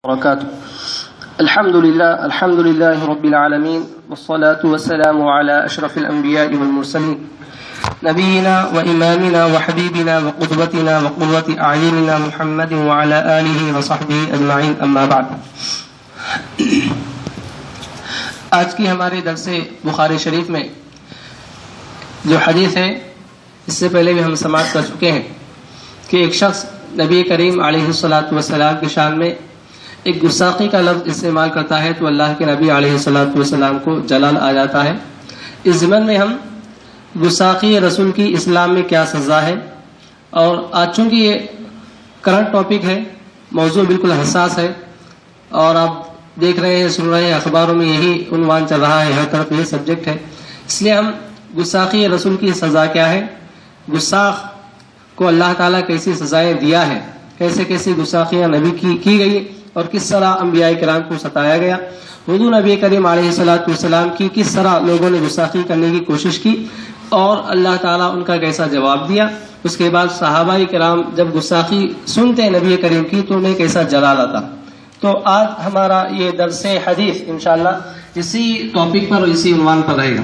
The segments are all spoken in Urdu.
وبركاته. الحمد لله رب العالمين، والصلاة والسلام على أشرف الأنبياء والمرسلين نبينا وإمامنا وحبيبنا وقدوتنا وقرة أعيننا محمد وعلى آله وصحبه أجمعين، أما بعد. آج کی ہمارے درس بخاری شریف میں جو حدیث ہے، اس سے پہلے بھی ہم سماعت کر چکے ہیں کہ ایک شخص نبی کریم علیہ الصلاۃ والسلام کی شان میں ایک گستاخی کا لفظ استعمال کرتا ہے تو اللہ کے نبی علیہ الصلاۃ والسلام کو جلال آ جاتا ہے. اس ضمن میں ہم گستاخی رسول کی اسلام میں کیا سزا ہے، اور آج چونکہ یہ کرنٹ ٹاپک ہے، موضوع بالکل حساس ہے، اور آپ دیکھ رہے ہیں، سن رہے ہیں، اخباروں میں یہی عنوان چل رہا ہے، ہر طرف یہ سبجیکٹ ہے، اس لیے ہم گستاخی رسول کی سزا کیا ہے، گستاخ کو اللہ تعالیٰ کیسی سزائیں دیا ہے، کیسے کیسی گستاخیاں نبی کی گئی اور کس طرح انبیاء کرام کو ستایا گیا، حضور نبی کریم علیہ الصلاۃ والسلام کی کس طرح لوگوں نے گستاخی کرنے کی کوشش کی اور اللہ تعالیٰ ان کا کیسا جواب دیا. اس کے بعد صحابہ کرام جب گستاخی سنتے نبی کریم کی تو انہیں کیسا جلال آتا. تو آج ہمارا یہ درس حدیث انشاءاللہ اسی ٹاپک پر اور اسی عنوان پر رہے گا.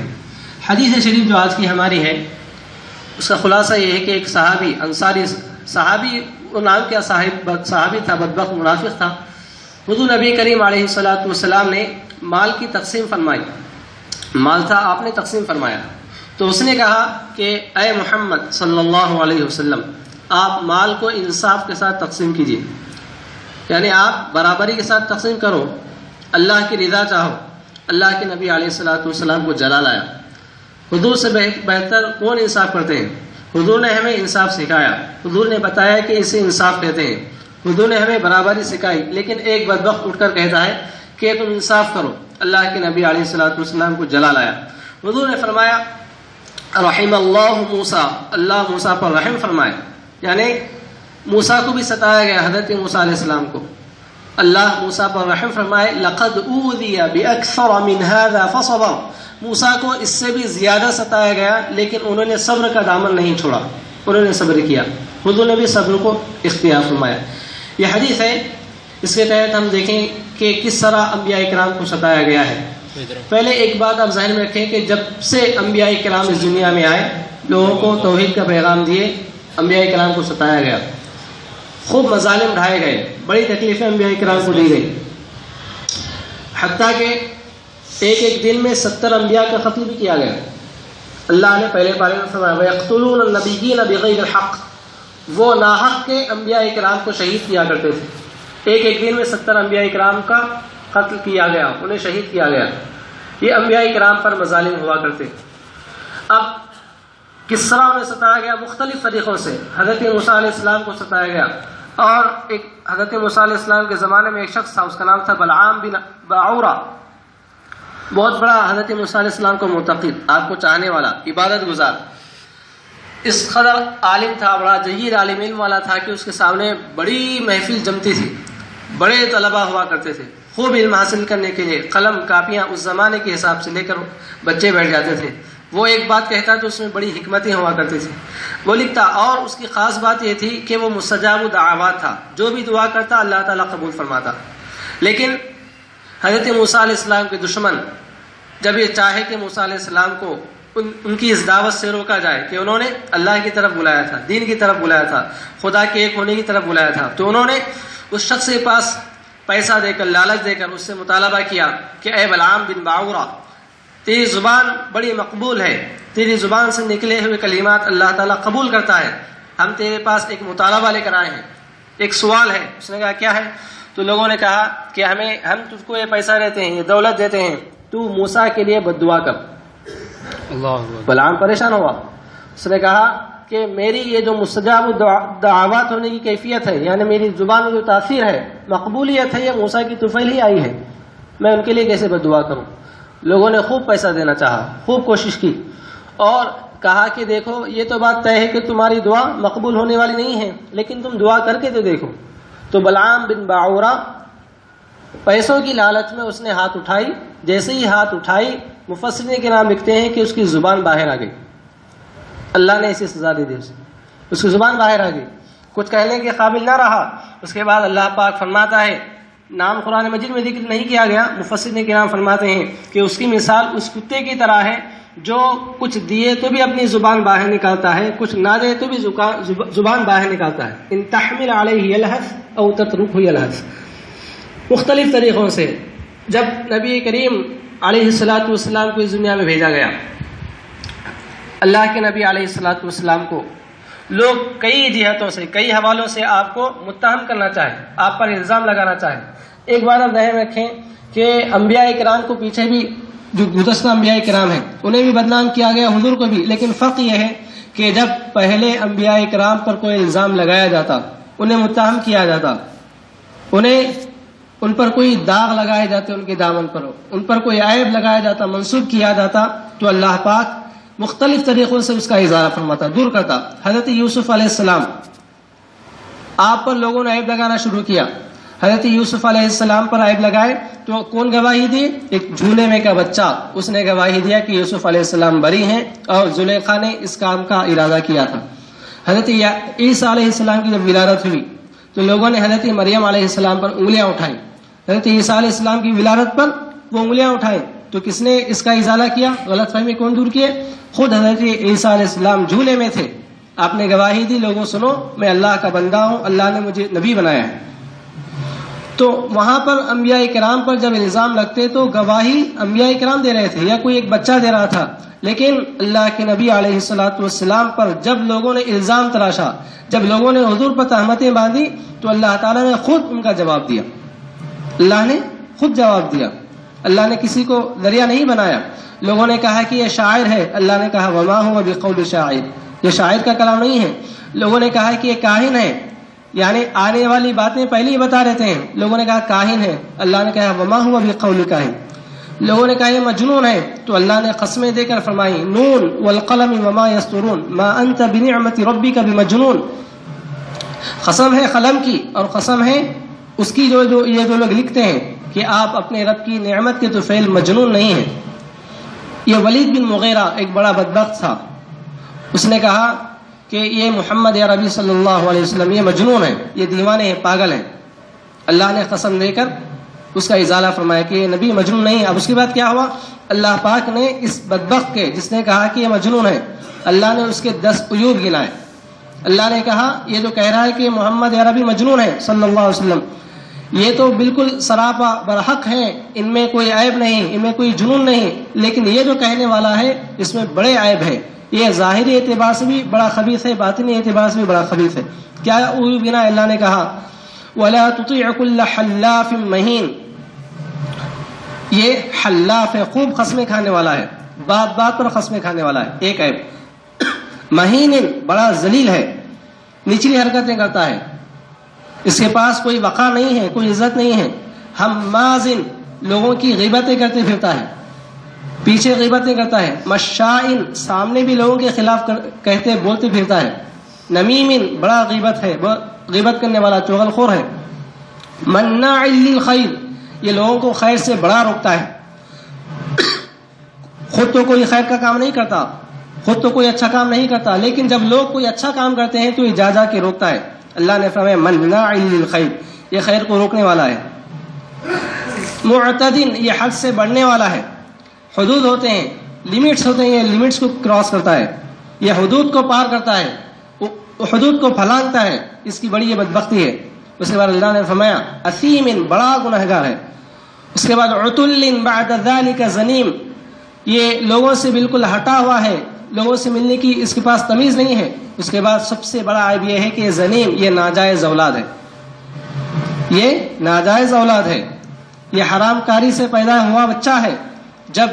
حدیث شریف جو آج کی ہماری ہے، اس کا خلاصہ یہ ہے کہ ایک صحابی، انصاری صحابی، وہ نام کیا صحابی تھا، بدبخت منافق تھا. حضور نبی کریم علیہ الصلاۃ والسلام نے مال کی تقسیم فرمائی، مال تھا، آپ نے تقسیم فرمایا، تو اس نے کہا کہ اے محمد صلی اللہ علیہ وسلم، آپ مال کو انصاف کے ساتھ تقسیم کیجیے، یعنی آپ برابری کے ساتھ تقسیم کرو، اللہ کی رضا چاہو. اللہ کے نبی علیہ الصلاۃ والسلام کو جلال آیا. حضور سے بہتر کون انصاف کرتے ہیں؟ حضور نے ہمیں انصاف سکھایا، حضور نے بتایا کہ اسے انصاف کہتے ہیں، حضور نے ہمیں برابری سکھائی. لیکن ایک بدبخت اٹھ کر کہتا ہے کہ تم انصاف کرو. اللہ کے نبی علیہ الصلاۃ والسلام کو جلال آیا. حضور نے فرمایا رحم اللہ موسیٰ، اللہ موسیٰ پر رحم فرمائے، یعنی موسیٰ کو بھی ستایا گیا، حضرت موسیٰ علیہ السلام کو اللہ موسیٰ پر رحم فرمائے. لقد اوذی باکثر من هذا فصبر، موسیٰ کو اس سے بھی زیادہ ستایا گیا لیکن انہوں نے صبر کا دامن نہیں چھوڑا، انہوں نے صبر کیا. حضور نے بھی صبر کو اختیار فرمایا. یہ حدیث ہے، اس کے تحت ہم دیکھیں کہ کس طرح انبیاء کرام کو ستایا گیا ہے. پہلے ایک بات آپ ذہن میں رکھیں کہ جب سے انبیاء کرام اس دنیا میں آئے، لوگوں کو توحید کا پیغام دیے، انبیاء کرام کو ستایا گیا، خوب مظالم ڈھائے گئے، بڑی تکلیفیں انبیاء کرام کو دی گئی، حتیٰ کہ ایک دن میں 70 انبیاء کا قتل بھی کیا گیا. اللہ نے پہلے بارے میں فرمایا وَيَقْتُلُونَ النَّبِيِّينَ بِغَيْرِ الْحَقِّ، وہ ناحق کے انبیاء کرام کو شہید کیا کرتے تھے. ایک دن میں 70 انبیاء کرام کا قتل کیا گیا، انہیں شہید کیا گیا. یہ انبیاء کرام پر مظالم ہوا کرتے. اب کس طرح انہیں ستایا گیا؟ مختلف طریقوں سے. حضرت موسیٰ علیہ السلام کو ستایا گیا، اور ایک حضرت موسیٰ علیہ السلام کے زمانے میں ایک شخص تھا، اس کا نام تھا بلعام بن باعورہ، بہت بڑا حضرت موسیٰ علیہ السلام کو معتقد، آپ کو چاہنے والا، عبادت گزار. اس قدر عالم تھا، بڑا جید عالم علم والا تھا کہ اس کے سامنے بڑی محفل جمتی تھی، بڑے طلباء ہوا کرتے تھے. خوب علم حاصل کرنے کے لیے قلم کاپیاں اس زمانے کے حساب سے لے کر بچے بیٹھ جاتے تھے. وہ ایک بات کہتا تو اس میں بڑی حکمتیں ہوا کرتی تھی، وہ لکھتا. اور اس کی خاص بات یہ تھی کہ وہ مستجاب الدعوات تھا، جو بھی دعا کرتا اللہ تعالیٰ قبول فرماتا. لیکن حضرت موسیٰ علیہ السلام کے دشمن جب یہ چاہے کہ موسیٰ علیہ السلام کو ان کی اس دعوت سے روکا جائے کہ انہوں نے اللہ کی طرف بلایا تھا، دین کی طرف بلایا تھا، خدا کے ایک ہونے کی طرف بلایا تھا، تو انہوں نے اس شخص کے پاس پیسہ دے کر، لالچ دے کر اس سے مطالبہ کیا کہ اے بلعام بن باعورہ، تیری زبان بڑی مقبول ہے، تیری زبان سے نکلے ہوئے کلمات اللہ تعالیٰ قبول کرتا ہے، ہم تیرے پاس ایک مطالبہ لے کر آئے ہیں، ایک سوال ہے. اس نے کہا کیا ہے؟ تو لوگوں نے کہا کہ ہم تجھ کو یہ پیسہ دیتے ہیں، یہ دولت دیتے ہیں، تو موسیٰ کے لیے بد دعا کر. بلعام پریشان ہوا. اس نے کہا کہ میری یہ جو مستجاب الدعوات ہونے کی کیفیت ہے، یعنی میری زبان میں جو تاثیر ہے، مقبولیت ہے، یہ موسیٰ کی طفیل ہی آئی ہے، میں ان کے لیے کیسے بد دعا کروں؟ لوگوں نے خوب پیسہ دینا چاہا، خوب کوشش کی، اور کہا کہ دیکھو یہ تو بات طے ہے کہ تمہاری دعا مقبول ہونے والی نہیں ہے، لیکن تم دعا کر کے تو دیکھو. تو بلعام بن باعورہ پیسوں کی لالچ میں اس نے ہاتھ اٹھائی. جیسے ہی ہاتھ اٹھائی، مفسرین کے نام لکھتے ہیں کہ اس کی زبان باہر آ گئی. اللہ نے اسے سزا دے دی، اس کی زبان باہر آ گئی، کچھ کہنے کے قابل نہ رہا. اس کے بعد اللہ پاک فرماتا ہے نام قرآن مجید میں ذکر نہیں کیا گیا، مفسرین کرام فرماتے ہیں کہ اس کی مثال اس کتے کی طرح ہے جو کچھ دیے تو بھی اپنی زبان باہر نکالتا ہے، کچھ نہ دے تو بھی زبان باہر نکالتا ہے. ان تحمل علیہ یلحظ او تترکہ یلحظ. مختلف طریقوں سے جب نبی کریم علیہ الصلاۃ والسلام کو اس دنیا میں بھیجا گیا، اللہ کے نبی علیہ الصلاۃ والسلام کو لوگ کئی جہتوں سے، کئی حوالوں سے آپ کو متہم کرنا چاہیں، آپ پر الزام لگانا چاہیں. ایک بار آپ ذہن رکھیں کہ انبیاء کرام کو پیچھے بھی جو گزشتہ انبیاء کرام ہیں انہیں بھی بدنام کیا گیا، حضور کو بھی، لیکن فرق یہ ہے کہ جب پہلے انبیاء کرام پر کوئی الزام لگایا جاتا، انہیں متہم کیا جاتا، ان پر کوئی داغ لگائے جاتے، ان کے دامن پر ان پر کوئی عیب لگایا جاتا، منسوب کیا جاتا، تو اللہ پاک مختلف طریقوں سے اس کا ازالہ فرماتا، دور کرتا. حضرت یوسف علیہ السلام، آپ پر لوگوں نے عیب لگانا شروع کیا، حضرت یوسف علیہ السلام پر عیب لگائے تو کون گواہی دی؟ ایک جھولے میں کا بچہ، اس نے گواہی دیا کہ یوسف علیہ السلام بری ہیں، اور زلیخا نے اس کام کا ارادہ کیا تھا. حضرت عیسیٰ علیہ السلام کی جب ولادت ہوئی تو لوگوں نے حضرت مریم علیہ السلام پر انگلیاں اٹھائیں، حضرت عیسیٰ علیہ السلام کی ولادت پر وہ انگلیاں اٹھائیں، تو کس نے اس کا ازالہ کیا؟ غلط فہمی کون دور کیے؟ خود حضرت عیسیٰ علیہ السلام جھولے میں تھے، آپ نے گواہی دی، لوگوں سنو میں اللہ کا بندہ ہوں، اللہ نے مجھے نبی بنایا ہے. تو وہاں پر انبیاء کرام پر جب الزام لگتے تو گواہی انبیاء کرام دے رہے تھے یا کوئی ایک بچہ دے رہا تھا، لیکن اللہ کے نبی علیہ الصلاۃ والسلام پر جب لوگوں نے الزام تراشا، جب لوگوں نے حضور پر تہمتیں باندھی تو اللہ تعالیٰ نے خود ان کا جواب دیا. اللہ نے خود جواب دیا، اللہ نے کسی کو ذریعہ نہیں بنایا. لوگوں نے کہا کہ یہ شاعر ہے، اللہ نے کہا وما هو بقول شاعر، یہ شاعر کا کلام نہیں ہے. لوگوں نے کہا کہ یہ کاہن ہے، یعنی آنے والی باتیں پہلے ہی بتا رہتے ہیں، لوگوں نے کہا کاہن ہے، اللہ نے کہا وما هو بقول کاہن. لوگوں نے کہا یہ مجنون ہے، تو اللہ نے قسمیں دے کر فرمائی نون والقلم وما یسطرون ما انت بنعمت ربک بمجنون. قسم ہے قلم کی اور قسم ہے اس کی جو یہ جو لوگ لکھتے ہیں کہ آپ اپنے رب کی نعمت کے تو فعل مجنون نہیں ہیں. یہ ولید بن مغیرہ ایک بڑا بدبخت تھا، اس نے کہا کہ یہ محمد عربی صلی اللہ علیہ وسلم یہ مجنون ہے، یہ دیوانے ہیں، پاگل ہیں. اللہ نے قسم دے کر اس کا ازالہ فرمایا کہ یہ نبی مجنون نہیں ہے. اب اس کے بعد کیا ہوا؟ اللہ پاک نے اس بدبخت کے جس نے کہا کہ یہ مجنون ہے، اللہ نے اس کے 10 عیوب گنائے. اللہ نے کہا یہ جو کہہ رہا ہے کہ محمد عربی مجنون ہے صلی اللہ علیہ وسلم، یہ تو بالکل سراپا برحق ہیں، ان میں کوئی عیب نہیں، ان میں کوئی جنون نہیں، لیکن یہ جو کہنے والا ہے اس میں بڑے عیب ہے، یہ ظاہری اعتبار سے بھی بڑا خبیث ہے، باطنی اعتبار سے بھی بڑا خبیث ہے. کیا عیوب گنائے؟ اللہ نے کہا وَلَا تُطِعْ كُلَّ حَلَّافٍ مَّهِينٍ، یہ حلاف ہے، خوب قسمیں کھانے والا ہے، بات بات پر قسمیں کھانے والا ہے. ایک عیب مہین، بڑا ذلیل ہے، نچلی حرکتیں کرتا ہے، اس کے پاس کوئی وقار نہیں ہے، کوئی عزت نہیں ہے. حمازن، لوگوں کی غیبتیں کرتے پھرتا ہے، پیچھے غیبتیں کرتا ہے. مشائن، سامنے بھی لوگوں کے خلاف کہتے بولتے پھرتا ہے. نمیمن، بڑا غیبت ہے، غیبت کرنے والا، چغل خور ہے. مناع للخیر، یہ لوگوں کو خیر سے بڑا روکتا ہے. خود تو کوئی خیر کا کام نہیں کرتا، خود تو کوئی اچھا کام نہیں کرتا، لیکن جب لوگ کوئی اچھا کام کرتے ہیں تو یہ جا کے روکتا ہے. اللہ نے فرمایا مناع للخیر، یہ خیر کو روکنے والا ہے. معتدن، یہ حد سے بڑھنے والا ہے. حدود ہوتے ہیں، لمٹس ہوتے ہیں، یہ لمٹس کو کراس کرتا ہے، یہ حدود کو پار کرتا ہے، حدود کو پھلانگتا ہے، اس کی بڑی یہ بدبختی ہے. اس کے بعد اللہ نے فرمایا اثیم، بڑا گنہگار ہے. اس کے بعد عتل بعد ذلك زنیم، یہ لوگوں سے بالکل ہٹا ہوا ہے، لوگوں سے ملنے کی اس کے پاس تمیز نہیں ہے. اس کے بعد سب سے بڑا عیب یہ ہے کہ یہ زنیم، یہ ناجائز اولاد ہے، یہ ناجائز اولاد ہے، یہ حرام کاری سے پیدا ہوا بچہ ہے. جب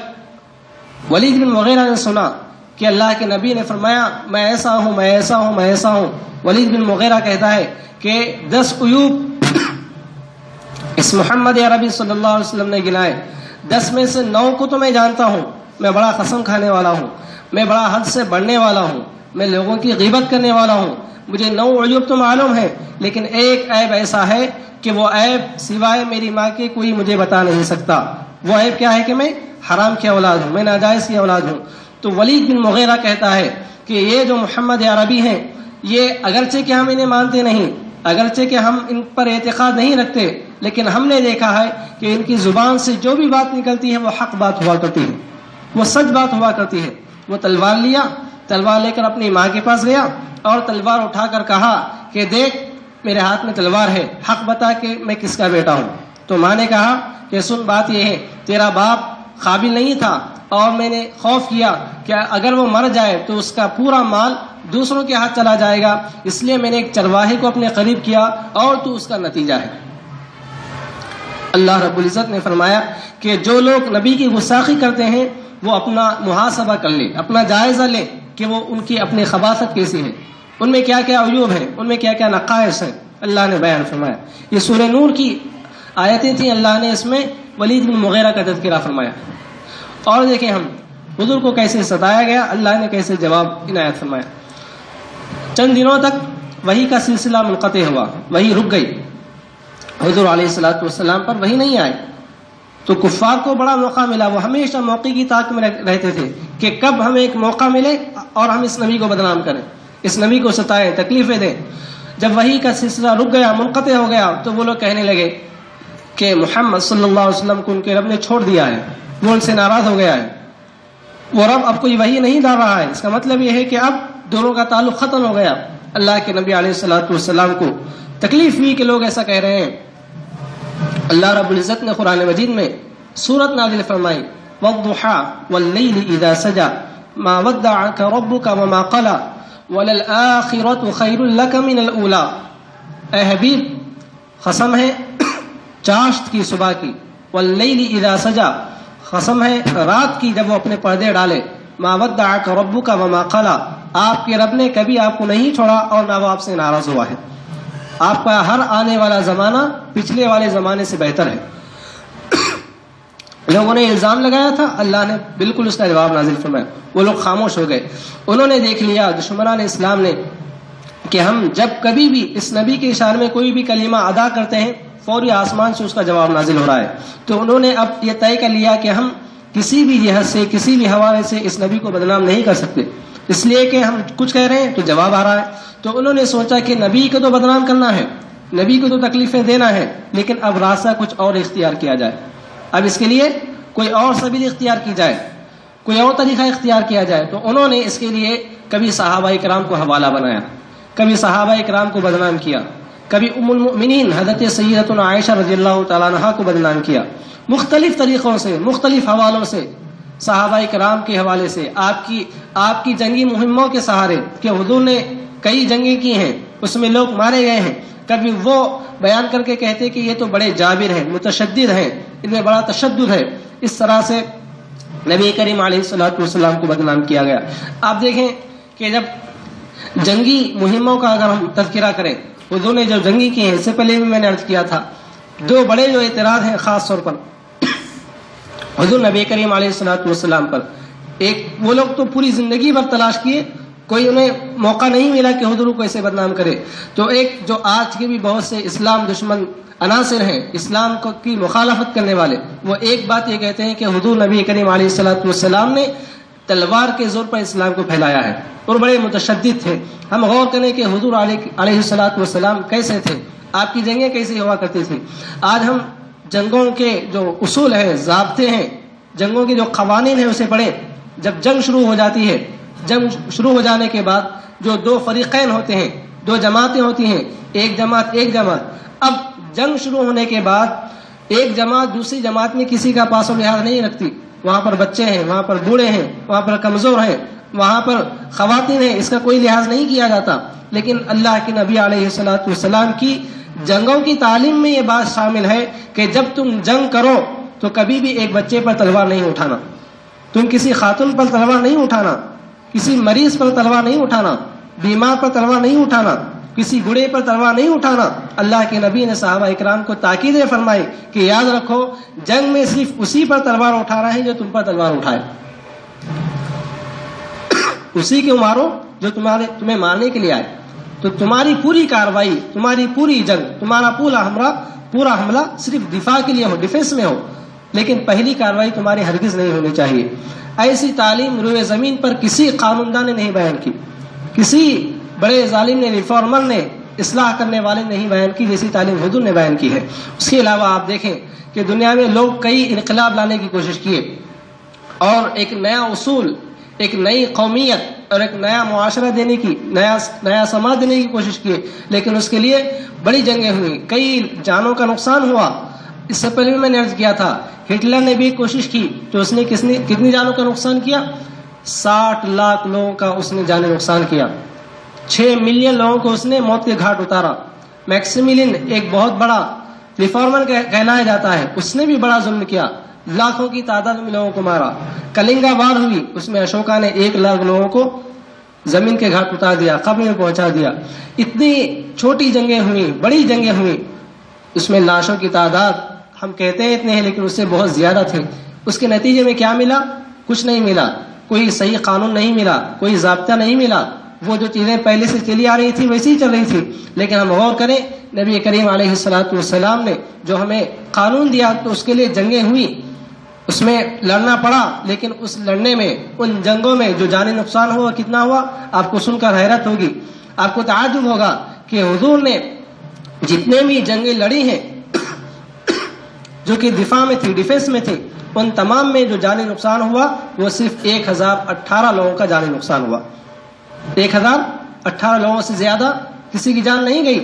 ولید بن مغیرہ نے سنا کہ اللہ کے نبی نے فرمایا میں ایسا ہوں، میں ایسا ہوں، میں ایسا ہوں، ولید بن مغیرہ کہتا ہے کہ 10 عیوب اس محمد عربی صلی اللہ علیہ وسلم نے گنائے، 10 میں سے 9 کو تو میں جانتا ہوں، میں بڑا قسم کھانے والا ہوں، میں بڑا حد سے بڑھنے والا ہوں، میں لوگوں کی غیبت کرنے والا ہوں، مجھے 9 عیوب تو معلوم ہے، لیکن ایک عیب ایسا ہے کہ وہ عیب سوائے میری ماں کے کوئی مجھے بتا نہیں سکتا. وہ عیب کیا ہے کہ میں حرام کی اولاد ہوں، میں ناجائز کی اولاد ہوں. تو ولید بن مغیرہ کہتا ہے کہ یہ جو محمد عربی ہیں، یہ اگرچہ کہ ہم انہیں مانتے نہیں، اگرچہ کہ ہم ان پر اعتقاد نہیں رکھتے، لیکن ہم نے دیکھا ہے کہ ان کی زبان سے جو بھی بات نکلتی ہے وہ حق بات ہوا کرتی ہے، وہ سچ بات ہوا کرتی ہے۔ وہ تلوار لیا، تلوار لے کر اپنی ماں کے پاس گیا اور تلوار اٹھا کر کہا کہ دیکھ میرے ہاتھ میں تلوار ہے، حق بتا کہ میں کس کا بیٹا ہوں۔ تو ماں نے کہا کہ سن، بات یہ ہے تیرا باپ قابل نہیں تھا اور میں نے خوف کیا کہ اگر وہ مر جائے تو اس کا پورا مال دوسروں کے ہاتھ چلا جائے گا، اس لیے میں نے ایک چرواہے کو اپنے قریب کیا اور تو اس کا نتیجہ ہے۔ اللہ رب العزت نے فرمایا کہ جو لوگ نبی کی گستاخی کرتے ہیں وہ اپنا محاسبہ کر لے، اپنا جائزہ لے کہ وہ ان کی اپنی خباثت کیسی ہے، ان میں کیا کیا عیوب ہیں، ان میں کیا کیا نقائص ہیں، اللہ نے بیان فرمایا۔ یہ سورہ نور کی آیتیں تھیں، اللہ نے اس میں ولید بن مغیرہ کا تذکرہ فرمایا۔ اور دیکھیں ہم حضور کو کیسے ستایا گیا، اللہ نے کیسے جواب عنایت فرمایا۔ چند دنوں تک وحی کا سلسلہ منقطع ہوا، وحی رک گئی، حضور علیہ الصلوۃ والسلام پر وحی نہیں آئے، تو کفار کو بڑا موقع ملا، وہ ہمیشہ موقع کی طاق میں رہتے تھے کہ کب ہمیں ایک موقع ملے اور ہم اس نبی کو بدنام کریں، اس نبی کو ستائیں، تکلیفیں دیں۔ جب وحی کا سلسلہ رک گیا، منقطع ہو گیا، تو وہ لوگ کہنے لگے کہ محمد صلی اللہ علیہ وسلم کو ان کے رب نے چھوڑ دیا ہے، وہ ان سے ناراض ہو گیا ہے، وہ رب اب کوئی وحی نہیں ڈال رہا ہے، اس کا مطلب یہ ہے کہ اب دونوں کا تعلق ختم ہو گیا۔ اللہ کے نبی علیہ الصلوۃ والسلام کو تکلیف ہوئی کہ لوگ ایسا کہہ رہے ہیں۔ اللہ رب العزت نے قرآن مجید میں سورت نازل فرمائی، والضحى واللیل اذا سجى ما ودعك ربك وما قلى وللآخرة خیر لك من الاولى۔ اے حبیب، قسم ہے چاشت کی صبح کی، واللیل اذا سجى، قسم ہے رات کی جب وہ اپنے پردے ڈالے، ما ودعك ربك وما قلى، آپ کے رب نے کبھی آپ کو نہیں چھوڑا اور نہ وہ آپ سے ناراض ہوا ہے۔ آپ کا ہر آنے والا زمانہ پچھلے والے زمانے سے بہتر ہے۔ لوگوں نے الزام لگایا تھا، اللہ نے بالکل اس کا جواب نازل فرمایا، وہ لوگ خاموش ہو گئے۔ انہوں نے دیکھ لیا دشمنان اسلام نے کہ ہم جب کبھی بھی اس نبی کے اشارے میں کوئی بھی کلمہ ادا کرتے ہیں فوری آسمان سے اس کا جواب نازل ہو رہا ہے، تو انہوں نے اب یہ طے کر لیا کہ ہم کسی بھی جہت سے کسی بھی حوالے سے اس نبی کو بدنام نہیں کر سکتے، اس لیے کہ ہم کچھ کہہ رہے ہیں تو جواب آ رہا ہے۔ تو انہوں نے سوچا کہ نبی کو تو بدنام کرنا ہے، نبی کو تو تکلیفیں دینا ہے، لیکن اب راستہ کچھ اور اختیار کیا جائے، اب اس کے لیے کوئی اور سبیل اختیار کی جائے، کوئی اور طریقہ اختیار کیا جائے۔ تو انہوں نے اس کے لیے کبھی صحابہ کرام کو حوالہ بنایا، کبھی صحابہ کرام کو بدنام کیا، کبھی ام المؤمنین حضرت سیدتنا عائشہ رضی اللہ تعالیٰ عنہا کو بدنام کیا، مختلف طریقوں سے، مختلف حوالوں سے، صحابہ کرام کے حوالے سے، آپ کی جنگی مہموں کے سہارے کہ حضور نے کئی جنگیں کی ہیں، اس میں لوگ مارے گئے ہیں، کبھی وہ بیان کر کے کہتے کہ یہ تو بڑے جابر ہیں، متشدد ہیں، ان میں بڑا تشدد ہے۔ اس طرح سے نبی کریم علیہ الصلوۃ والسلام کو بدنام کیا گیا۔ آپ دیکھیں کہ جب جنگی مہموں کا اگر ہم تذکرہ کریں، حضور نے جو جنگی کی ہیں، اس سے پہلے بھی میں نے عرض کیا تھا، دو بڑے جو اعتراض ہیں خاص طور پر حضور نبی کریم علیہ الصلوۃ والسلام پر، ایک وہ لوگ تو پوری زندگی بھر تلاش کیے، کوئی انہیں موقع نہیں ملا کہ حضور کو ایسے بدنام کرے، تو ایک جو آج کے بھی بہت سے اسلام دشمن عناصر ہیں، اسلام کی مخالفت کرنے والے، وہ ایک بات یہ کہتے ہیں کہ حضور نبی کریم علیہ الصلوۃ والسلام نے تلوار کے زور پر اسلام کو پھیلایا ہے اور بڑے متشدد تھے۔ ہم غور کریں کہ حضور علیہ الصلوۃ والسلام کیسے تھے، آپ کی جنگیں کیسی ہوا کرتی تھیں۔ آج ہم جنگوں کے جو اصول ہیں، ضابطے ہیں، جنگوں کے جو قوانین ہیں اسے پڑھیں۔ جب جنگ شروع ہو جاتی ہے، جنگ شروع ہو جانے کے بعد جو دو فریقین ہوتے ہیں، دو جماعتیں ہوتی ہیں، ایک جماعت، اب جنگ شروع ہونے کے بعد ایک جماعت دوسری جماعت میں کسی کا پاس و لحاظ نہیں رکھتی، وہاں پر بچے ہیں، وہاں پر بوڑھے ہیں، وہاں پر کمزور ہیں، وہاں پر خواتین ہیں، اس کا کوئی لحاظ نہیں کیا جاتا۔ لیکن اللہ کے نبی علیہ الصلوۃ والسلام کی جنگوں کی تعلیم میں یہ بات شامل ہے کہ جب تم جنگ کرو تو کبھی بھی ایک بچے پر تلوار نہیں اٹھانا، تم کسی خاتون پر تلوار نہیں اٹھانا، کسی مریض پر تلوار نہیں اٹھانا، بیمار پر تلوار نہیں اٹھانا، کسی بوڑھے پر تلوار نہیں اٹھانا۔ اللہ کے نبی نے صحابہ اکرام کو تاکید فرمائی کہ یاد رکھو جنگ میں صرف اسی پر تلوار اٹھا رہے ہیں جو تم پر تلوار اٹھائے، اسی کو مارو جو تمہیں مارنے کے لیے آئے۔ تو تمہاری پوری کاروائی، تمہاری پوری جنگ، تمہارا پورا حملہ صرف دفاع کے لیے ہو، ڈیفنس میں ہو، لیکن پہلی کاروائی تمہاری ہرگز نہیں ہونی چاہیے۔ ایسی تعلیم روئے زمین پر کسی قانون دان نے نہیں بیان کی، کسی بڑے ظالم نے، ریفارمر نے اصلاح کرنے والے نے ہی بیان کی جیسی تعلیم حضور نے بیان کی ہے۔ اس کے علاوہ آپ دیکھیں کہ دنیا میں لوگ کئی انقلاب لانے کی کوشش کیے اور ایک نیا اصول، ایک نئی قومیت اور ایک نیا معاشرہ دینے کی، نیا سماج دینے کی کوشش کیے، لیکن اس کے لیے بڑی جنگیں ہوئی، کئی جانوں کا نقصان ہوا۔ اس سے پہلے بھی میں نے عرض کیا تھا، ہٹلر نے بھی کوشش کی تو اس نے کتنی جانوں کا نقصان کیا؟ 60 لاکھ لوگوں کا اس نے جانے نقصان کیا، 6 ملین لوگوں کو اس نے موت کے گھاٹ اتارا۔ میکسیملین ایک بہت بڑا ریفارمر کہلایا جاتا ہے، اس نے بھی بڑا ظلم کیا، لاکھوں کی تعداد میں لوگوں کو مارا۔ کلنگا وار ہوئی، اس میں اشوکا نے 1 لاکھ لوگوں کو زمین کے گھاٹ اتار دیا، قبر میں پہنچا دیا۔ اتنی چھوٹی جنگیں ہوئی، بڑی جنگیں ہوئی، اس میں لاشوں کی تعداد ہم کہتے ہیں اتنے ہیں لیکن اس سے بہت زیادہ تھے۔ اس کے نتیجے میں کیا ملا؟ کچھ نہیں ملا، کوئی صحیح قانون نہیں ملا، کوئی ضابطہ نہیں ملا، وہ جو چیزیں پہلے سے چلی آ رہی تھی ویسے ہی چل رہی تھی۔ لیکن ہم غور کریں، نبی کریم علیہ السلام نے جو ہمیں قانون دیا تو اس کے لیے جنگیں ہوئی، اس میں لڑنا پڑا، لیکن اس لڑنے میں، ان جنگوں میں جو جانی نقصان ہوا کتنا ہوا؟ آپ کو سن کر حیرت ہوگی، آپ کو تعجب ہوگا کہ حضور نے جتنے بھی جنگیں لڑی ہیں جو کہ دفاع میں تھی، ڈیفینس میں تھی، ان تمام میں جو جانی نقصان ہوا وہ صرف 1018 لوگوں کا جانی نقصان ہوا۔ 1018 لوگوں سے زیادہ کسی کی جان نہیں گئی،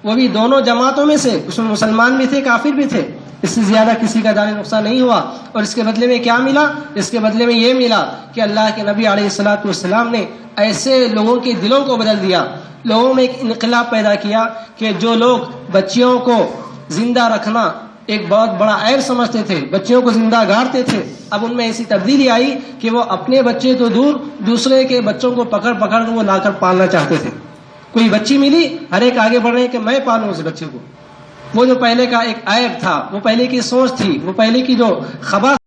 وہ بھی دونوں جماعتوں میں سے، اس میں مسلمان بھی تھے، کافر بھی تھے، اس سے زیادہ کسی کا جانی نقصان نہیں ہوا۔ اور اس کے بدلے میں کیا ملا؟ اس کے بدلے میں یہ ملا کہ اللہ کے نبی علیہ السلام نے ایسے لوگوں کے دلوں کو بدل دیا، لوگوں میں ایک انقلاب پیدا کیا کہ جو لوگ بچیوں کو زندہ رکھنا ایک بہت بڑا عیب سمجھتے تھے، بچیوں کو زندہ گاڑتے تھے، اب ان میں ایسی تبدیلی آئی کہ وہ اپنے بچے تو دور، دوسرے کے بچوں کو پکڑ کر وہ لا کر پالنا چاہتے تھے۔ کوئی بچی ملی، ہر ایک آگے بڑھ رہے کہ میں پالوں اس بچے کو۔ وہ جو پہلے کا ایک عیب تھا، وہ پہلے کی سوچ تھی، وہ پہلے کی جو خبر